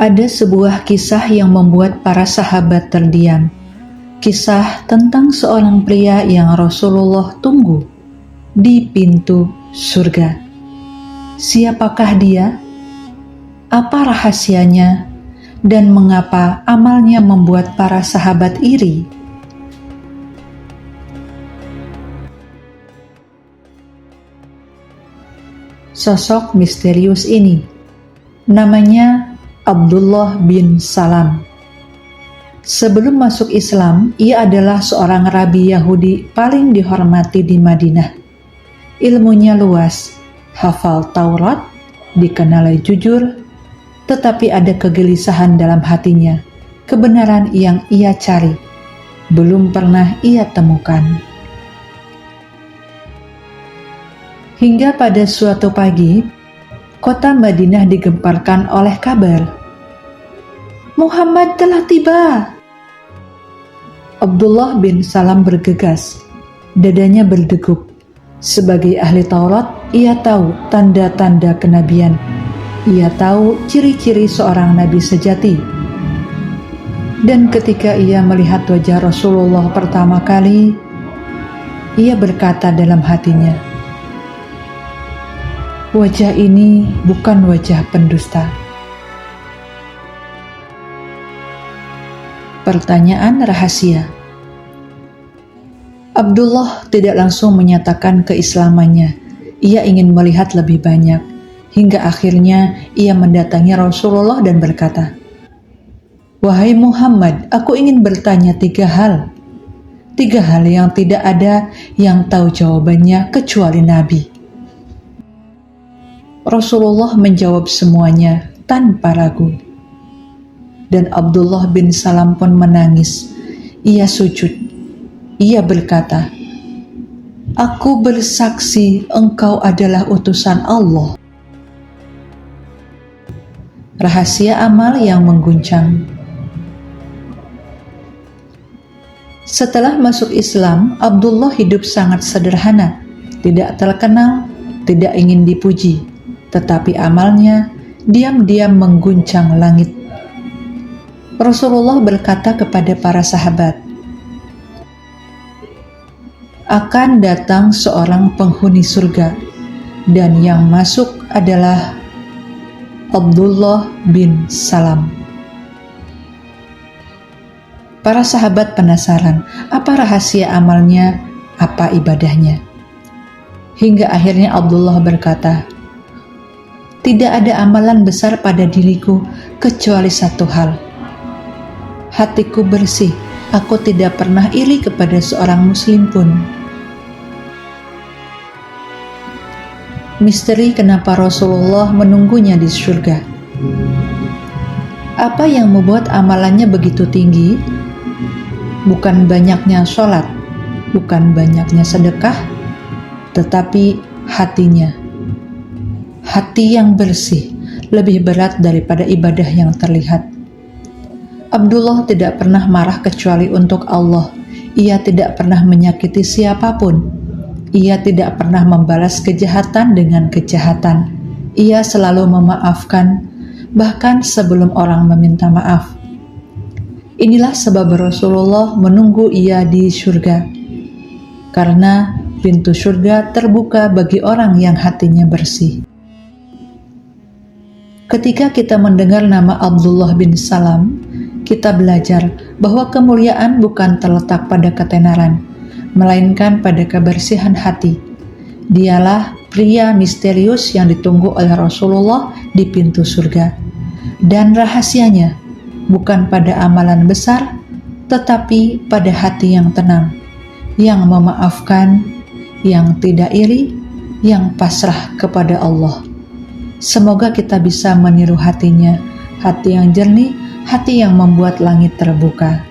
Ada sebuah kisah yang membuat para sahabat terdiam. Kisah tentang seorang pria yang Rasulullah tunggu di pintu surga. Siapakah dia? Apa rahasianya? Dan mengapa amalnya membuat para sahabat iri? Sosok misterius ini namanya Abdullah bin Salam. Sebelum masuk Islam, ia adalah seorang rabi Yahudi paling dihormati di Madinah. Ilmunya luas, hafal Taurat, dikenal jujur, tetapi ada kegelisahan dalam hatinya. Kebenaran yang ia cari belum pernah ia temukan. Hingga pada suatu pagi, kota Madinah digemparkan oleh kabar, Muhammad telah tiba. Abdullah bin Salam bergegas, dadanya berdegup. Sebagai ahli Taurat, ia tahu tanda-tanda kenabian. Ia tahu ciri-ciri seorang nabi sejati. Dan ketika ia melihat wajah Rasulullah pertama kali, ia berkata dalam hatinya, wajah ini bukan wajah pendusta. Pertanyaan rahasia. Abdullah tidak langsung menyatakan keislamannya. Ia ingin melihat lebih banyak. Hingga akhirnya ia mendatangi Rasulullah dan berkata, wahai Muhammad, aku ingin bertanya 3 hal. 3 hal yang tidak ada yang tahu jawabannya kecuali Nabi. Rasulullah menjawab semuanya tanpa ragu. Dan Abdullah bin Salam pun menangis. Ia sujud. Ia berkata, aku bersaksi engkau adalah utusan Allah. Rahasia amal yang mengguncang. Setelah masuk Islam, Abdullah hidup sangat sederhana, tidak terkenal, tidak ingin dipuji, tetapi amalnya diam-diam mengguncang langit. Rasulullah berkata kepada para sahabat, akan datang seorang penghuni surga, dan yang masuk adalah Abdullah bin Salam. Para sahabat penasaran, apa rahasia amalnya, apa ibadahnya. Hingga akhirnya Abdullah berkata, tidak ada amalan besar pada diriku kecuali satu hal. Hatiku bersih, aku tidak pernah iri kepada seorang muslim pun. Misteri kenapa Rasulullah menunggunya di surga. Apa yang membuat amalannya begitu tinggi? Bukan banyaknya sholat, bukan banyaknya sedekah, tetapi hatinya. Hati yang bersih lebih berat daripada ibadah yang terlihat. Abdullah tidak pernah marah kecuali untuk Allah. Ia tidak pernah menyakiti siapapun. Ia tidak pernah membalas kejahatan dengan kejahatan. Ia selalu memaafkan, bahkan sebelum orang meminta maaf. Inilah sebab Rasulullah menunggu ia di surga. Karena pintu surga terbuka bagi orang yang hatinya bersih. Ketika kita mendengar nama Abdullah bin Salam, kita belajar bahwa kemuliaan bukan terletak pada ketenaran, melainkan pada kebersihan hati. Dialah pria misterius yang ditunggu oleh Rasulullah di pintu surga. Dan rahasianya bukan pada amalan besar, tetapi pada hati yang tenang, yang memaafkan, yang tidak iri, yang pasrah kepada Allah. Semoga kita bisa meniru hatinya, hati yang jernih, hati yang membuat langit terbuka.